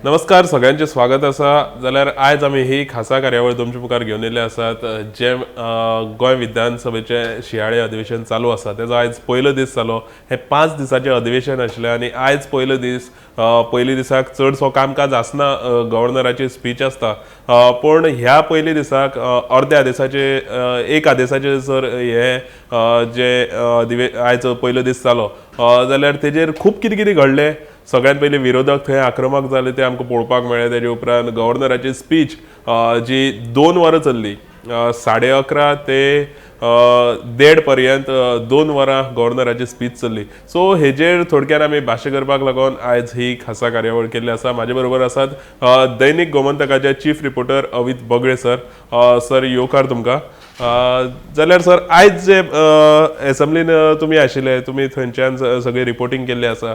नमस्कार, सगळ्यांचे स्वागत असा. जाल्यार आयज आमी ही खासा कार्यावळ तुमचे मुखार घेवन येयले आसात. जे गोंय विधानसभेचे शियाळे अधिवेशन चालू आसा तेजो आयज पयलो दीस जालो. हे 5 दिसाचें अधिवेशन आशिल्लें आनी आयज पयलो दीस. पयल्या दिसाक चडसो कामकाज आसना, गव्हर्नराची स्पीच आसता. पूण ह्या पयल्या दिसाक अर्ध्या दिसाचे एक आदेशाचे जर हे जे आयज पयलो दीस जालो जाल्यार तेजेर खूब कितें कितें घडलें. सगळ्यात पयलीं विरोधक थंय आक्रमक जाले ते आमकां पळोवपाक मेळ्ळे. तेजे उपरांत गव्हर्नराची स्पीच जी 2 वरां चल्ली, 11:30 ते 1:30 पर्यंत 2 वरां गव्हर्नराची स्पीच चल्ली. सो हेजेर थोडक्यात आमी भाश्य करपाक लागून आयज ही खासा कार्यावळ केल्ली आसा. म्हाजे बरोबर आसात दैनीक गोमंतकाचे चीफ रिपोर्टर अवीत बगळे सर. सर येवकार तुमकां. जाल्यार सर आयज जे एसेंब्लीन तुमी आशिल्ले, तुमी थंयच्यान सगळी रिपोर्टिंग केल्ली आसा.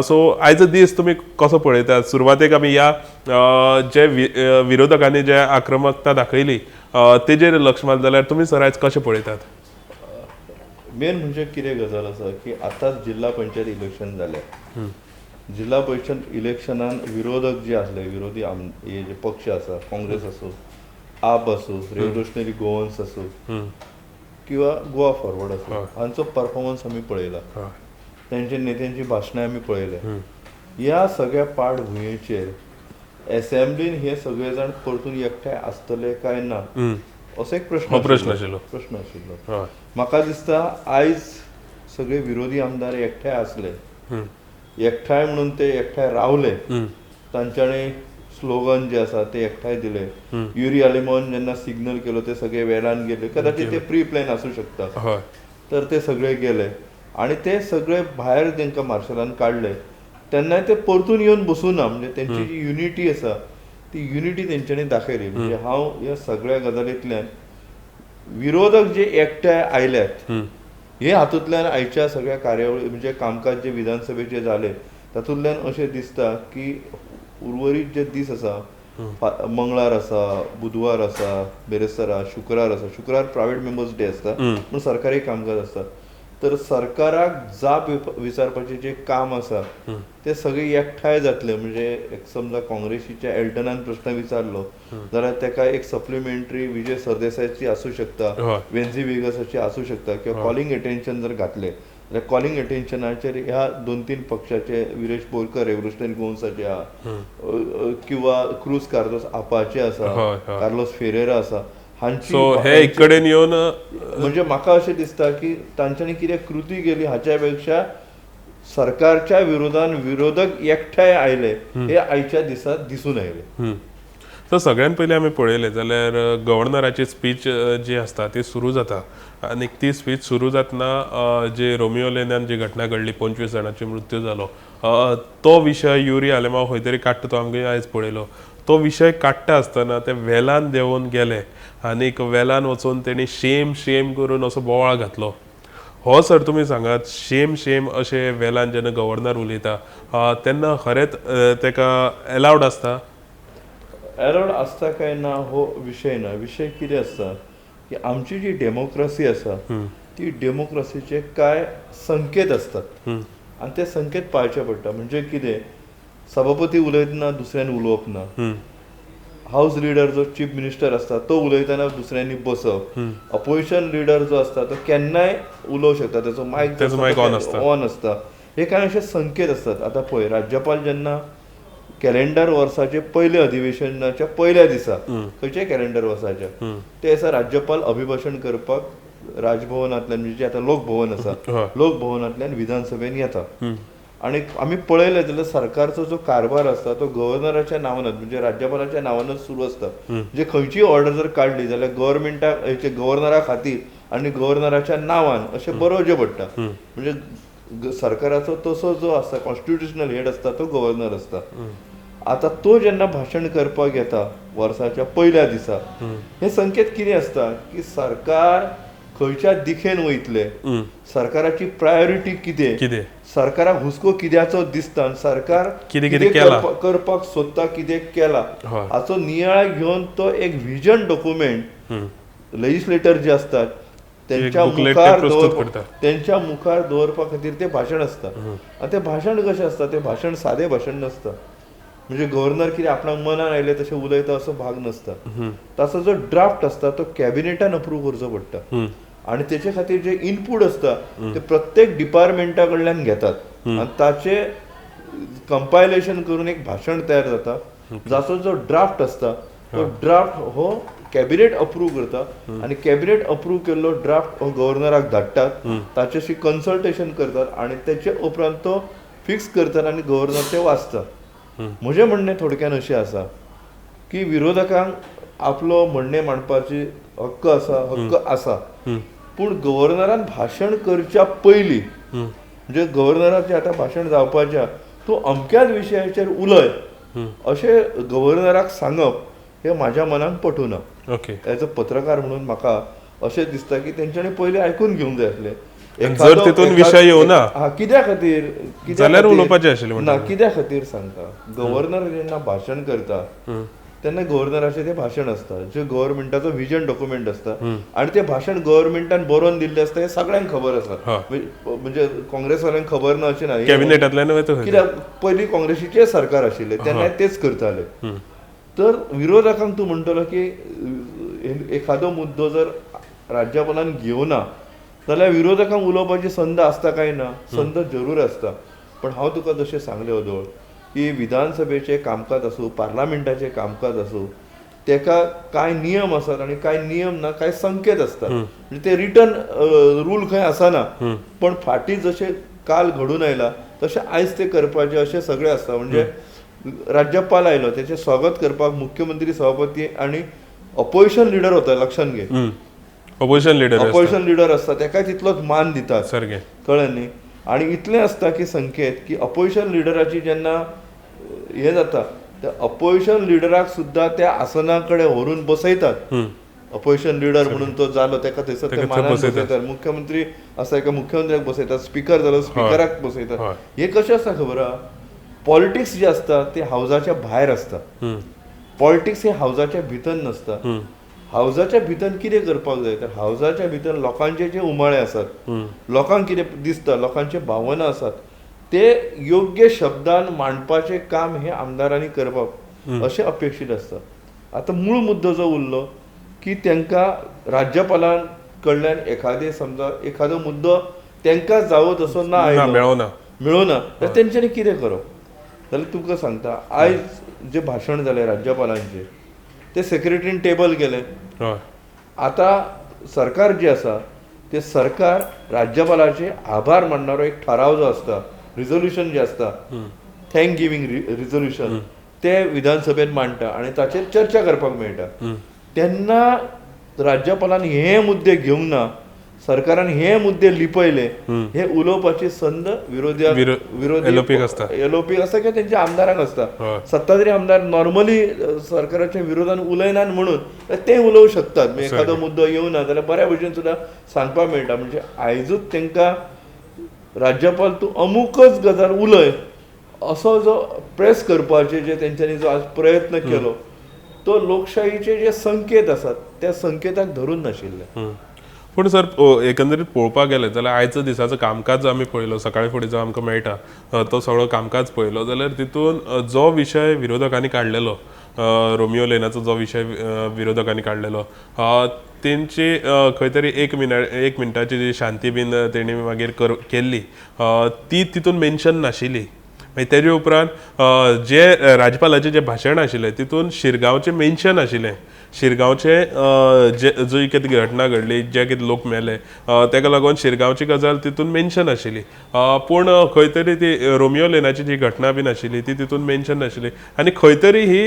सो आयचो दीस तुमी कसो पळयतात? सुरवातेक आमी या जे विरोधकांनी जे आक्रमकता दाखयली तेजेर लक्ष मारलें जाल्यार तुमी सर आयज कशें पळयतात? मेन म्हणजे कितें गजाल आसा की आतांच जिल्हा पंचायत इलेक्शन जालें. जिल्हा परिषद इलेक्शनान विरोधक जे आसले, विरोधी हे जे पक्ष आसा, काँग्रेस आसूं, आप आसूं, रेव्होल्युशनरी गोवन्स आसूं किंवा गोवा फॉरवर्ड आसूं, हांचो परफॉर्मन्स आमी पळयला. तेंच्या नेत्यांची भाशणां आमी पळयले. ह्या सगळ्या पाठभुंयेचेर एसेंब्लीन हे सगळे जाण परतून एकठांय आसतले काय ना असो एक प्रश्न आशिल्लो. म्हाका दिसता आयज सगळे विरोधी आमदार एकठांय आसले, एकठांय म्हणून ते एकठांय रावले. तांच्यांनी स्लोगन जे आसा ते एकठांय दिले. युरी आलेमोन जेन्ना सिग्नल केलो ते सगळे वेळान गेले. कदाचित ते प्री प्लॅन आसूं शकता, तर ते सगळे गेले आणि ते सगळे भायर तांकां मार्शलान काडले. तेन्नाय ते परतून येवन बसूं ना. म्हणजे तेंची जी युनिटी आसा ती युनिटी तेंच्यांनी दाखयली. म्हणजे हांव ह्या सगळ्या गजालींतल्यान विरोधक जे एकठांय आयल्यात हे हातूंतल्यान आयच्या सगळ्या कार्यावळी म्हणजे कामकाज जे विधानसभेचे जाले तातूंतल्यान अशें दिसता की उर्वरीत जे दीस आसा, मंगळार आसा, बुधवार आसा, बेरेस्तारा, शुक्रार आसा. शुक्रार प्रायवेट मेंबर्स डे आसता पूण सरकारी कामकाज आसता. तर सरकाराक जाप विचारपाचें जे काम आसा ते सगळे एकठांय जातले. म्हणजे एक समजा काँग्रेसीच्या एल्टनान प्रश्न विचारलो जाल्यार तेका एक सप्लिमेंटरी विजय सरदेसायची आसूं शकता, वेन्झी वेगसाची आसूं शकता, किंवा कॉलिंग अटेन्शन जर घातले जाल्यार कॉलिंग अटेन्शनाचेर ह्या 2-3 पक्षाचे, विरेश बोरकर रेव्होल्युशनरी गोवन्साचे आहा, किंवा क्रूज कार्लोस आपाचे आसा, कार्लोस फेरेरा आसा, सो हे एक कडेन येवन म्हणजे म्हाका अशें दिसता की तांच्यांनी कितें कृती केली हाच्या पेक्षा सरकारच्या विरोधान विरोधक एकठांय आयले हे आयच्या दिसा दिसून आयले. तर सगळ्यात पयलीं आमी पळयलें जाल्यार गव्हर्नराची स्पीच जी आसता ती सुरू जाता आनी ती स्पीच सुरू जातना जे रोमियो लेनान जी घटना घडली, 25 जाणांचो मृत्यू जालो, तो विशय युरी आलेमांव खंय तरी काडटा तो आमगे आयज पळयलो. तो विशय काडटा आसतना ते वेलान देंवन गेले आनीक वेलान वचून तेणी शेम करून असो बोवाळ घातलो. हो सर तुमी सांगात, शेम अशें वेलान जेन्ना गव्हर्नर उलयता तेन्ना खरेंच तेका एलावड आसता? एलावड आसता काय ना हो विशय ना. विशय कितें आसता की आमची जी डेमोक्रेसी आसा ती डेमोक्रेसीचे कांय संकेत असतात आणि ते संकेत पाळचे पडटा. म्हणजे कितें, सभापती उलयतना दुसऱ्यान उलोवप ना, हाऊस लिडर जो चीफ मिनिस्टर असता तो उलयतना दुसऱ्यांनी बसप, अपोजिशन लिडर जो असता तो केन्नाय उलोवंक शकता, त्याचो मायक ऑन असता. हे कांय अशे संकेत असतात. आता पळय, राज्यपाल जेन्ना कॅलेंडर वर्साचे पयले अधिवेशनाच्या पयल्या दिसा, खंयच्या कॅलेंडर वर्साच्या ते दिसा राज्यपाल अभिभाशण करपाक राजभवनांतल्यान, म्हणजे आता लोकभवन आसा, लोकभवनांतल्यान विधानसभेन येता. आणि आम्ही पळयलें जाल्यार सरकारचो जो कारभार आसता तो गव्हर्नराच्या नांवानच, म्हणजे राज्यपालाच्या नांवानच सुरू आसता. म्हणजे खंयचीय ऑर्डर जर काडली जाल्यार गव्हर्नरा खातीर आनी गव्हर्नराच्या नांवान अशें बरोवचें पडटा. म्हणजे सरकाराचो तसो जो आसता कॉन्स्टिट्युशनल हेड आसता तो गव्हर्नर आसता. आता तो जेन्ना भाशण करपाक येता वर्साच्या पयल्या दिसा, हे संकेत कितें आसता की सरकार खंयच्या दिशेन वयतले, सरकाराची प्रायोरिटी कितें, सरकाराक हुस्को कित्याचो दिसता, सरकार कितें करपाक सोदता, कितें केला हाचो नियाळ घेवन तो एक व्हिजन डॉक्युमेंट लेजिस्लेटर जे असतात त्यांच्या मुखार दवरपा खातीर ते भाशण आसता. आनी ते भाशण कशें आसता, ते भाशण सादें भाशण नासता. म्हणजे गव्हर्नर कितें आपणाक मनान आयले तशें उलयता असो भाग नासता. ताचो जो ड्राफ्ट असता तो कॅबिनेटान अप्रूव्ह करचो पडटा आणि तेचे खातीर जे इनपूट असता ते प्रत्येक डिपार्टमेंटा कडल्यान घेतात आणि ताचे कंपायलेशन करून एक भाशण तयार जाता जाचो जो ड्राफ्ट असता तो ड्राफ्ट हो कॅबिनेट अप्रूव्ह करता आणि कॅबिनेट अप्रूव्ह केल्लो ड्राफ्ट हो गव्हर्नराक धाडटात, ताच्याशी कन्सल्टेशन करतात आणि तेचे उपरांत तो फिक्स करतात आणि गव्हर्नर ते वाचता. म्हजें म्हणणें थोडक्यान अशें आसा की विरोधकांक आपलो म्हणणें मांडपाची हक्क आसा पूण गव्हर्नरान भाशण करच्या पयलीं म्हणजे गव्हर्नराचें आतां भाशण जावपाच्या तूं अमक्याच विशयाचेर उलय अशें गव्हर्नराक सांगप हें म्हाज्या मनाक पटूना. ओके. एज अ पत्रकार म्हणून म्हाका अशें दिसता की तेंच्यांनी पयलीं आयकून घेवंक जाय आसलें. जर तितून विशय येवना कित्या खातीर जाल्यार उलोवपाचें आशिल्लें ना कित्या खातीर सांगता. गव्हर्नर जेन्ना भाशण करता तेन्ना गव्हर्नराचें तें भाशण असता जे गव्हर्मेंटाचो व्हिजन डॉक्युमेंट असता आणि तें भाशण गव्हर्मेंटान बरोवन दिल्लें असता हें सगळ्यांक खबर आसा. म्हणजे काँग्रेसवाल्यांक खबर ना अशें ना. कॅबिनेटांतल्यान कित्याक पयलीं काँग्रेसीचें सरकार आशिल्लें तेन्ना तेच करताले. तर विरोधकांक तूं म्हणटलो की एखादो मुद्दो जर राज्यपालान घेवना जाल्यार विरोधकांक उलोवपाची संद आसता काय ना. संद जरूर आसता. पण हांव तुका जशें सांगलें वदोळ की विधानसभेचें कामकाज आसूं पार्लमेंटाचें कामकाज आसूं तेका कांय नियम आसात आणि कांय नियम ना कांय संकेत आसतात. म्हणजे ते रिटन रूल खंय आसना पण फाटीं जशें काल घडून आयला तशें आयज ते करपाचें अशें सगळें आसता. म्हणजे राज्यपाल आयलो तेचें स्वागत करपाक मुख्यमंत्री सभापती आणि अपोजिशन लिडर होता लक्षात घे. अपोजिशन लिडर असता तेकाय तितलोच मान दितात कळ्ळें न्ही. आणि इतलें आसता की संकेत की अपोजिशन लिडराची जेन्ना हें जाता त्या अपोजिशन लिडराक सुद्दां त्या आसना कडेन व्हरून बसयतात. अपोजिशन लिडर म्हणून तो जालो तेका थंयसर ते मानान बसयतात. मुख्यमंत्री आसा एका मुख्यमंत्र्याक बसयतात. स्पिकर जालो स्पिकराक बसयतात. हें कशें आसता खबर आहा. पॉलिटिक्स जे आसता ते हावजाच्या भायर आसता. पॉलिटिक्स हे हावजाच्या भितर नसता. हावजाच्या भितर कितें करपाक जाय तर हावजाच्या भितर लोकांचे जे उमाळे आसात लोकांक कितें दिसता लोकांचे भावना आसात ते योग्य शब्दान मांडपाचें काम हे आमदारांनी करप अशें अपेक्षीत आसता. आतां मूळ मुद्दो जो उरलो की तांकां राज्यपालान कडल्यान समजा एखादो मुद्दो तांकां जावो तसो ना आयलो मेळोना तर तेंच्यांनी कितें करप जाल्यार तुमकां सांगता आयज जे भाशण जालें राज्यपालांचें ते सेक्रेटरीन टेबल केले. आता सरकार जे आसा ते सरकार राज्यपालाचे आभार मानणारो एक ठराव जो आसता रिझोल्युशन जे आसता थँक गिवींग रिझोल्युशन ते विधानसभेत मांडटा आणि ताचेर चर्चा करपाक मेळटा. तेन्ना राज्यपालान हे मुद्दे घेवंक ना सरकारान हे मुद्दे लिपयले हे उलोवपाची संद विरोधी एलओपीक आसता किंवा त्यांच्या आमदारांक आसता. सत्ताधारी आमदार नॉर्मली सरकाराच्या विरोधान उलयनात म्हणून ते उलोवंक शकतात. एखादो मुद्दो येवना जाल्यार बऱ्या भशेन सुद्दां सांगपाक मेळटा. म्हणजे आयजूच तांकां राज्यपाल तूं अमुकच गजाल उलय असो जो प्रेस करपाचे जे तेंच्यांनी जो आज प्रयत्न केलो तो लोकशाहीचे जे संकेत आसात त्या संकेताक धरून नाशिल्ले. पूण सर एकंदरीत पळोवपाक गेले जाल्यार आयचो दिसाचो कामकाज आमी पळयलो सकाळी फुडें जो आमकां मेळटा तो सगळो कामकाज पळयलो जाल्यार तितून जो विशय विरोधकांनी काडलेलो रोमियो लेनाचो जो विशय विरोधकांनी काडलेलो तेंची खंय तरी एक मिनटाची जी शांती बीन तेणी मागीर केल्ली ती तितून मेन्शन नाशिल्ली. मागीर तेजे उपरांत जे राज्यपालाचें जें भाशण आशिल्लें तितून शिरगांवचें मेन्शन आशिल्लें. शिरगांवचे जी कितें घटना घडली जे कितें लोक मेले तेका लागून शिरगांवची गजाल तितून मेन्शन आशिल्ली. पूण खंय तरी ती रोमियो लेनाची जी घटना बीन आशिल्ली ती तितून मेन्शन नाशिल्ली आनी खंय तरी ही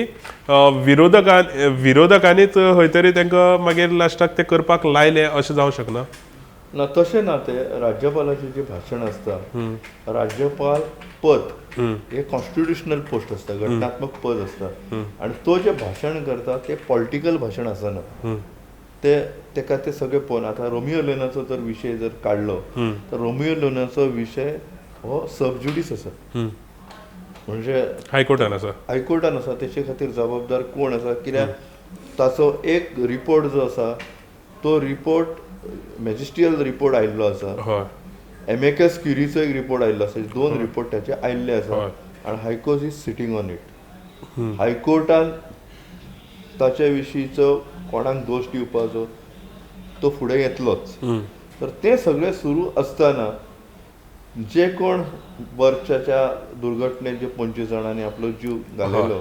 विरोधकांनीच खंय तरी तांकां मागीर लास्टाक ते करपाक लायलें अशें जावंक शकना. ना तशें ना. ते राज्यपालाचें जें भाशण आसता राज्यपाल पद हे कॉन्स्टिट्युशनल पोस्ट आसता घटनात्मक पद आसता आनी तो जे भाशण करता ते पॉलिटिकल भाशण आसना. तेका ते सगळे पळोवन आतां रोमियो लेनाचो जर विशय जर काडलो तर रोमियो लेनाचो विशय हो सबज्युडिस आसा. म्हणजे हायकोर्टान आसा तेचे खातीर जबाबदार कोण आसा कित्याक ताचो एक रिपोर्ट जो आसा तो रिपोर्ट मॅजिस्ट्रियल रिपोर्ट आयिल्लो आसा. एमएकएस क्युरीचो एक रिपोर्ट आयिल्लो आसा. 2 रिपोर्ट त्याचे आयिल्ले आसा आणि high court is sitting on it. हायकोर्टान ताचे विशींचो कोणाक दोश दिवपाचो तो फुडें येतलोच. तर ते सगळें सुरू आसतना जे कोण बर्चाच्या दुर्घटनेत जे 25 जाणांनी आपलो जीव घालयलो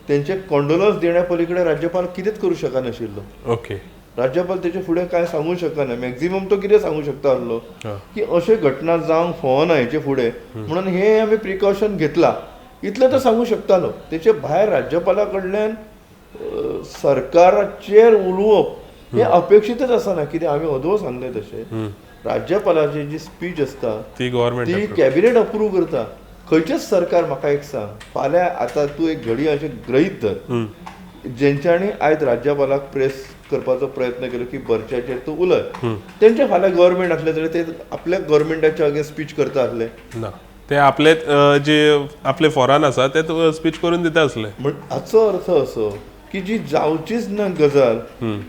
तेंचे कॉन्डोलन्स देण्या पलीकडे राज्यपाल कितेंच करूं शकनाशिल्लो. ओके. राज्यपाल तेचे फुडें कांय सांगूंक शकना. मॅक्झिमम तो कितें सांगूंक शकता आसलो की अशे घटना जावंक फावना हेचे फुडें म्हणून हे आमी प्रिकॉशन घेतला इतलें तो सांगूंक शकतालो. तेचे भायर राज्यपाला कडल्यान सरकाराचेर उलोवप हे अपेक्षितच आसना. कितें हांवें अदोळ सांगलें तशें राज्यपालाची जी स्पीच आसता ती कॅबिनेट अप्रूव करता. खंयचेच सरकार म्हाका एक सांग फाल्यां आतां तूं एक घडी अशें गृहीत धर जेंच्यांनी आयज राज्यपालाक प्रेस करपाचो प्रयत्न केलो की बर्चाचेर तूं उलय तेंचे फाल्यां गव्हर्मेंट आसले जाल्यार ते आपल्या गव्हर्मेंटाच्या अगेन्स्ट स्पीच करता आसले ना. ते आपले जे आपले फॉरान आसा ते स्पीच करून दिता आसले. हाचो अर्थ असो की जी जावचीच ना गजाल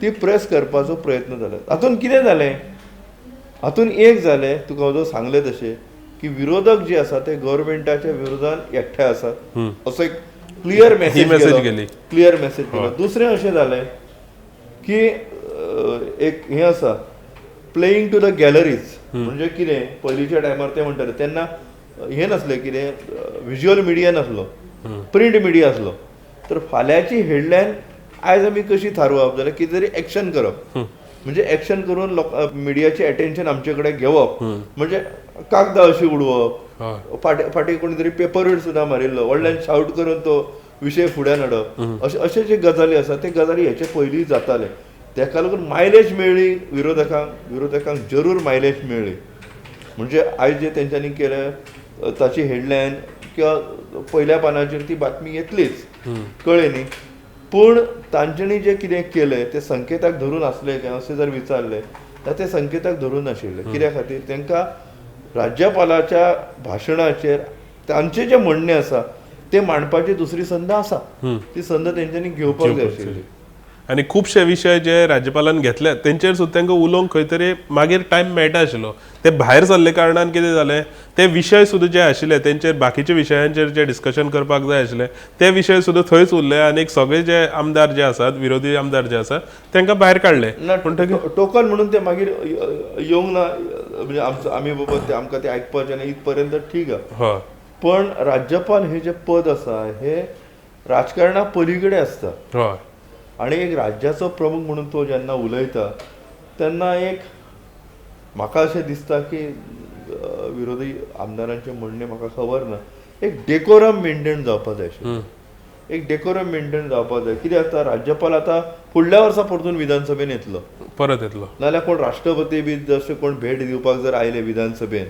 ती प्रेस करपाचो प्रयत्न जालो. हातून कितें जालें हातून एक जालें तुका अदोळ सांगलें तशें की विरोधक जे आसा ते गव्हर्मेंटाच्या विरोधान एकठांय आसात असो एक क्लियर मेसेज गेली. क्लियर मेसेज गेलो. दुसरें अशें जालें की एक हें आसा प्लेईंग टू द गॅलरीज. म्हणजे कितें पयलींच्या टायमार ते म्हणटाले तेन्ना हें नासलें कितें विज्युअल मिडिया नासलो प्रिंट मिडिया आसलो. तर फाल्यांची हेडलायन आयज आमी कशी थारोवप जाल्यार कितें तरी एक्शन करप म्हणजे एक्शन करून मिडियाचें अटेन्शन आमचे कडेन घेवप म्हणजे कागदां अशी उडोवप फाटीं कोणी तरी पेपर सुद्दां मारिल्लो व्हडल्यान शाउट करून तो विशय फुड्यान हाडप अशे जे गजाली आसा ते गजाली हेचे पयलीं जाताले. तेका लागून मायलेज मेळ्ळी विरोधकांक जरूर मायलेज मेळ्ळी. म्हणजे आयज जे तेंच्यांनी केलें ताची हेडलायन किंवा पयल्या पानाचेर ती बातमी येतलीच कळ्ळें न्ही. पूण तांच्यांनी जे कितें केलें ते संकेताक धरून आसलें काय अशें जर विचारलें जाल्यार ते संकेताक धरून नाशिल्ले. कित्या खातीर तांकां राज्यपालाच्या भाशणाचेर तांचे जे म्हणणें आसा ते मांडपाची दुसरी संद आसा ती संद तेंच्यांनी घेवपाक जाय आशिल्ली. आनी खुबशे विशय जे राज्यपालान घेतले तेंचेर सुद्दां तांकां उलोवंक खंय तरी मागीर टायम मेळटा आशिल्लो. ते भायर सरले कारणान कितें जालें ते विशय सुद्दां जे आशिल्ले तेंचेर बाकीच्या विशयांचेर जे डिस्कशन करपाक जाय आशिल्ले ते विशय सुद्दां थंयच उरले आनी सगळे जे आमदार जे आसात विरोधी आमदार जे आसात तांकां भायर काडले. टोकन म्हणून ते मागीर येवंक ना म्हणजे आमी बाबा ते आमकां ते आयकपाचें ना इथपर्यंत ठीक आहा. पण राज्यपाल हे जे पद आसा हे राजकारणा पलीकडे आसता आणि एक राज्याचो प्रमुख म्हणून तो जेन्ना उलयता तेन्ना एक म्हाका अशें दिसता की विरोधी आमदारांचे म्हणणे म्हाका खबर ना एक डेकोरम मेंटेन जावपाक जाय आशिल्लें. एक डेकोरम मेंटेन जावपाक जाय. कितें जाता राज्यपाल आतां फुडल्या वर्सा परतून विधानसभेन येतलो परत येतलो नाल्यार कोण राष्ट्रपती बी जशे कोण भेट दिवपाक जर आयले विधानसभेन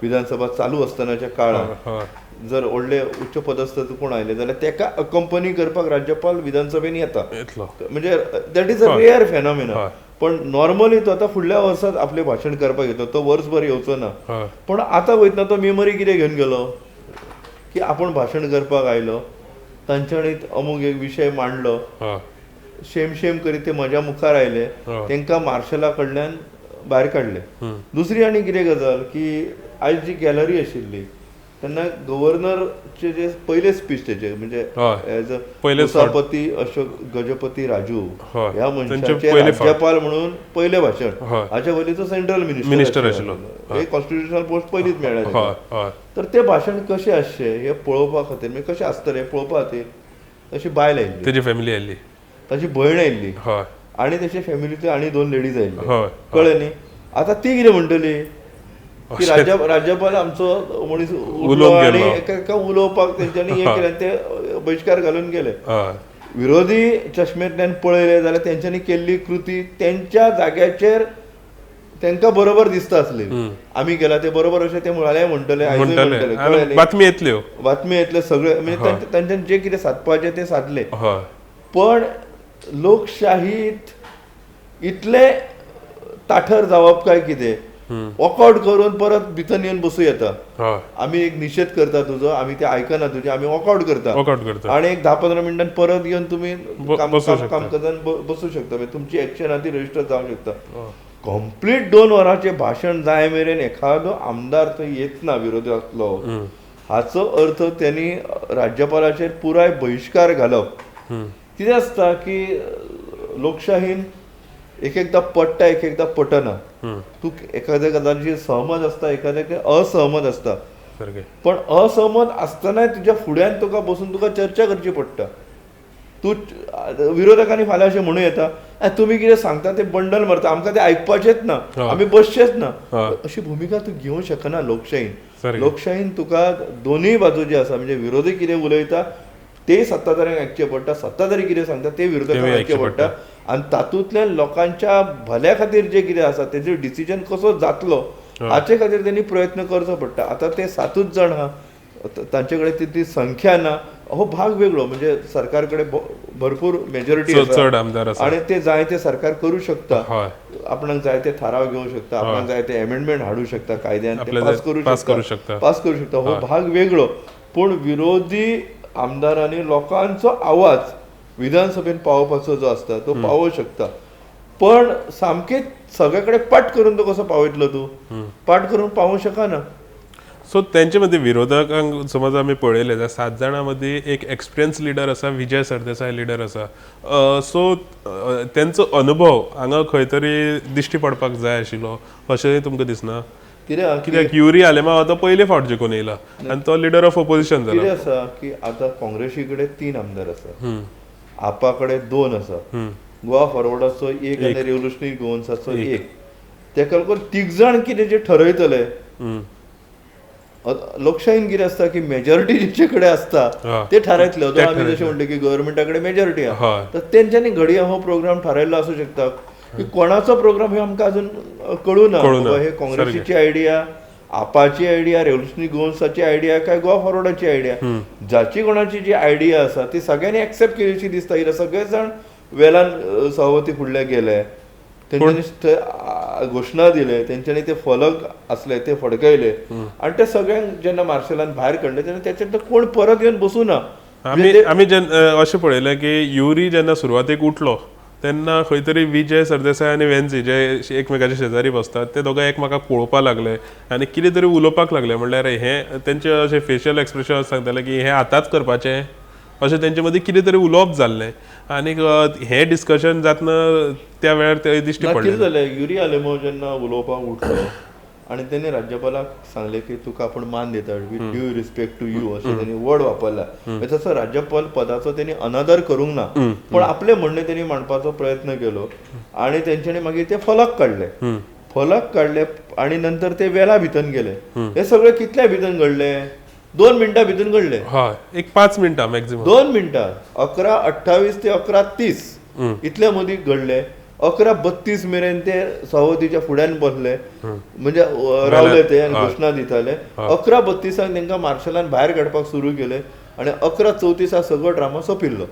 विधानसभा चालू आसतनाच्या काळान जर व्हडले उच्च पदस्थ कोण आयले जाल्यार तेका अकंपनी करपाक राज्यपाल विधानसभेन येता. म्हणजे that is a rare phenomena. पण नॉर्मली तो आतां फुडल्या वर्सात आपलें भाशण करपाक येतो तो वर्सभर येवचो ना. पण आतां वयतना तो मेमरी कितें घेवन गेलो की आपूण भाशण करपाक आयलो तांच्यांनी अमूक एक विशय मांडलो शेम करीत ते म्हज्या मुखार आयले तांकां मार्शला कडल्यान भायर काडले. दुसरी आनी कितें गजाल की आयज जी गॅलरी आशिल्ली तेन्ना गव्हर्नरचे जे पयले स्पीच तेचे म्हणजे एज अ सभापती अशोक गजपती राजू ह्या मनशाचे राज्यपाल म्हणून पयले भाशण हाच्या पयलीं तो सेंट्रल मिनिस्टर आशिल्लो. हे कॉन्स्टिट्युशनल पोस्ट पयलींच मेळ्ळें. तर ते भाशण कशें आसचें हे पळोवपा खातीर म्हणजे कशें आसतलें पळोवपा खातीर तशी बायल आयिल्ली तेजी फॅमिली आयिल्ली ताची भयण आयिल्ली आनी तेचे फॅमिलींतल्यो आनी 2 लेडीज आयिल्ल्यो कळ्ळें न्ही. आतां ती कितें म्हणटली की राज्यपाल आमचो मनीस उलो आनी एका उलोवपाक तेंच्यांनी हें केलें ते बहिष्कार घालून गेले. विरोधी चश्मेंतल्यान पळयले जाल्यार तेंच्यांनी केल्ली कृती तेंच्या जाग्याचेर तांकां बरोबर दिसता आसली. आमी केला ते बरोबर अशें ते मुळाले म्हणटले बातमी येतल्यो सगळे म्हणजे तांच्यान जे कितें सादपाचें ते सादले. पण लोकशाहीत इतले ताठर जावप काय कितें वॉकआउट करून परत भितर येवन बसूं येता. आमी एक निशेध करता तुजो आमी ते आयकना तुजे आमी वॉकआउट करता आनी एक 10-15 मिनटान परत येवन तुमी कामकाजान बसूं शकता तुमची एक्शन आहा ती रजिस्टर जावंक शकता. कंप्लीट 2 वरांचें भाशण जाय मेरेन एखादो आमदार थंय येतना विरोधी आसलो हाचो अर्थ त्यांनी राज्यपालाचेर पुराय बहिष्कार घालप. कितें आसता की लोकशाहीन एक एकदां पडटा एक एकदां पटना. तूं एखाद्या गजालीचेर सहमत आसता एखाद्या असहमत आसता. पण असहमत आसतनाय तुज्या फुड्यान तुका बसून तुका चर्चा करची पडटा. तूं विरोधकांनी फाल्यां अशें म्हणूं येता तुमी कितें सांगता ते बंडल मारता आमकां ते आयकपाचेच ना आमी बसचेच ना अशी भुमिका तूं घेवंक शकना लोकशाहीन. लोकशाहीन तुका दोनूय बाजू जे आसा म्हणजे विरोधी कितें उलयता ते सत्ताधाऱ्यांक आयकचें पडटा सत्ताधारी कितें सांगता ते विरोधकांक आयकचें पडटा आनी तातूंतल्यान लोकांच्या भल्या खातीर जे कितें आसा तेजेर डिसिजन कसो जातलो हाचे खातीर त्यांनी प्रयत्न करचो पडटा. आतां ते 7च जाण आहा तांचे कडेन तितली संख्या ना हो भाग वेगळो म्हणजे सरकार कडेन भरपूर मेजॉरिटी आसा आनी ते जाय ते सरकार करूं शकता. आपणाक जाय ते थाराव घेवंक शकता आपणाक जाय ते एमेंडमेंट हाडूं शकता कायद्यान ते पास करूं शकता हो भाग वेगळो. पूण विरोधी आमदारांनी लोकांचो आवाज विधानसभेन पावोवपाचो जो आसता तो पावोवंक शकता. पण सामकें सगळे कडेन पाट करून तो कसो पावयतलो तूं पाट करून पावोवंक शकना. सो त्यांचे मध्ये विरोधकांक समज आमी पळयले जाल्यार 7 जाणां मदीं एक एक्सपिरियन्स लिडर आसा विजय सरदेसाय लिडर आसा. सो तेंचो अनुभव हांगा खंय तरी दिश्टी पडपाक जाय आशिल्लो अशें तुमकां दिसना? कित्याक युरी आलेमा तो पयले फावट जिखून येयला आनी तो लिडर ऑफ ऑपोजिशन जाला. कितें आसा की आतां काँग्रेसी कडेन 3 आमदार आसा आपा कडेन 2 आसा गोवा फॉरवर्डाचो 1 आनी रेव्होल्युशनरी गोवन्साचो 1. तेका लागून 3 जाण कितें जे ठरयतले लोकशाहीन कितें आसता की मेजॉरिटी जेचे कडेन आसता ते थारायतले. आमी जशें म्हणटा की गव्हर्मेंटा कडेन मेजॉरिटी आहा तर तेंच्यांनी घडये हो प्रोग्राम थारायल्लो आसूं शकता की कोणाचो प्रोग्राम हे आमकां अजून कळूना. हे काँग्रेसीची idea Apache idea revolutionary गोवन्साची idea काय गोवा फॉरवर्डाची आयडिया जाची कोणाची जी आयडिया आसा ती सगळ्यांनी एक्सेप्ट केलीशी दिसता. इला सगळे जाण वेलान सभापती फुडले गेले तेंच्यांनी घोशणा दिले तेंच्यांनी ते फलक असले ते फडकयले आणि ते सगळ्यांक जेन्ना मार्शलान भायर काडले तेन्ना त्याच्यात कोण परत येवन बसूं ना. आमी अशें पळयलें की युरी जेन्ना सुरवातेक उठलो तेन्ना खंय तरी विजय सरदेसाय आनी वेन्सी जे एकमेकाच्या शेजारी बसतात ते दोगांय एकमेकाक पळोवपाक लागले आनी कितें तरी उलोवपाक लागले. म्हणल्यार हे तेंचे अशें फेशियल एक्सप्रेशन सांगताले की हे आतांच करपाचें अशें तेंचे मदीं कितें तरी उलोवप जाल्लें आनी हें डिस्कशन जातना त्या वेळार ते दिश्टी पडलें. कितें जालें युरी आलेमो जेन्ना उलोवपाक उठलो आनी तेणी राज्यपालाक सांगलें की तुका आपूण मान दिता with due respect to you अशें तेणी वर्ड वापरला. तसो राज्यपाल पदाचो तेणी अनादर करूंक ना पण आपलें म्हणणें तेणी मांडपाचो प्रयत्न केलो आनी तेंच्यांनी मागीर ते फलक काडले आनी नंतर ते वेला भितर गेले. हे सगळें कितल्या भितर घडलें 2 मिनटां भितर घडलें. एक 5 मिनटां मॅक्झिमम 2 मिनटां 11:28 ते 11:30 इतल्या मदीं घडलें. 11:32 मेरेन ते सभापतीच्या फुड्यान बसले म्हणजे रावले ते आनी घोशणा दिताले. 11:32 तांकां मार्शलान भायर काडपाक सुरू केलें आनी 11:34 सगळो ड्रामा सोंपिल्लो.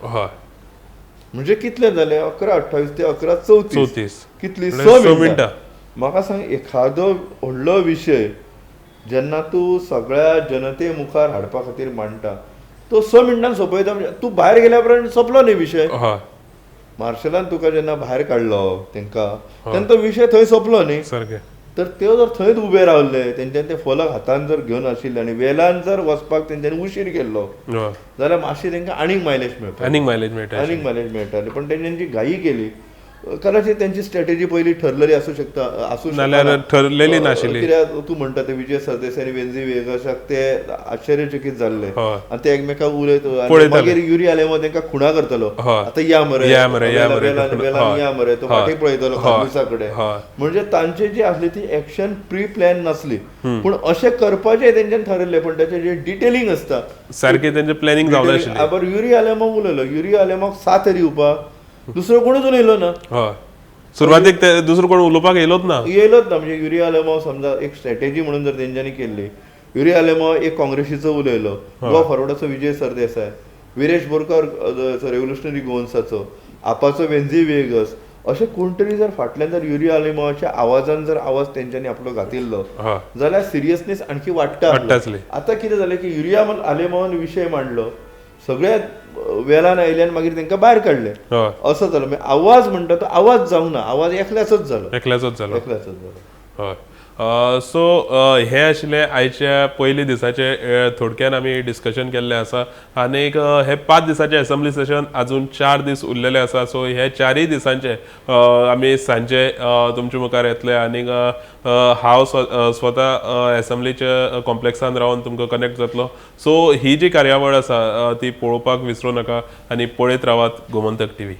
म्हणजे कितले जाले 11:28 ते 11:34 कितली 6 मिनटां. म्हाका सांग एखादो व्हडलो विशय जेन्ना तूं सगळ्या जनते मुखार हाडपा खातीर मांडटा तो 6 मिनटान सोंपयता म्हणजे तूं भायर गेल्या उपरांत सोंपलो न्ही विशय. मार्शलान तुका जेन्ना भायर काडलो तेंकां तेन्ना तो विशय थंय सोंपलो न्ही. तर ते जर थंयच उबे रावले तेंच्यांनी ते फलक हातान जर घेवन आशिल्ले आनी वेलान जर वचपाक तेंच्यांनी उशीर केल्लो जाल्यार मातशी तेंकां आनीक मायलेज मेळटाली. पण तेंच्यांनी जी घाई केली कदाचित त्यांची स्ट्रॅटेजी पहिली ठरलेली असू शकता ठरलेली नाशिल्ली. कित्याक तूं म्हणटा ते विजय सरदेसाय आनी वेन्सी वेगसाक ते आश्चर्यचकित जाल्ले आनी ते एकमेकाक उलयत मागीर युरी आलेमो तेंकां खुणा करतलो आतां या मरे या मरे तो फाटीं पळयतलो काँग्रेसा कडेन. म्हणजे तांची जी आसली ती एक्शन प्री प्लॅन नासली पूण अशें करपाचें तेंच्यांनी ठरयल्लें पण ताचें जे डिटेलिंग आसता सारकें तेंचें प्लॅनिंग जावंक नाशिल्लें. युरी आलेमो उलयलो युरी आलेमोक 7 दिवपाक दुसरो कोणूच उलयलो ना. सुरवातेक दुसरो कोण उलोवपाक येयलोच ना म्हणजे युरी आलेमो समजा एक स्ट्रॅटेजी म्हणून जर तेंच्यांनी केल्ली युरी आलेमो एक काँग्रेसीचो उलयलो गोवा फॉरवर्डाचो विजय सरदेसाय विरेश बोरकार रेव्होल्युशनरी गोवन्साचो आपाचो वेन्सी वेगस अशें कोण तरी जर फाटल्यान जर युरी आलेमोच्या आवाजान जर आवाज तेंच्यांनी आपलो घातिल्लो जाल्यार सिरियसनेस आणखी वाडटा. आतां कितें जालें की युरी आलेमोन विशय मांडलो सगळ्या वेलान आयल्यान मागीर तेंकां भायर काडले असो जालो. आवाज म्हणटा तो आवाज जावंक ना आवाज एकल्याचोच जालो. हय सो हे आशिल्ले आयच्या पयले दिसाचे थोडक्यान आमी डिस्कशन केल्लें आसा आनीक हे 5 दिसाचे असेंब्ली सेशन अजून 4 दीस उरलेले आसा सो हे 4 दिसांचे आमी सांजे तुमचे मुखार येतले आनीक हांव स्वता असेंब्लीच्या कॉम्प्लेक्सान रावन तुमकां कनेक्ट जातलो सो ही जी कार्यावळ आसा ती पळोवपाक विसरूं नाका आनी पळयत रावात गोमंतक TV.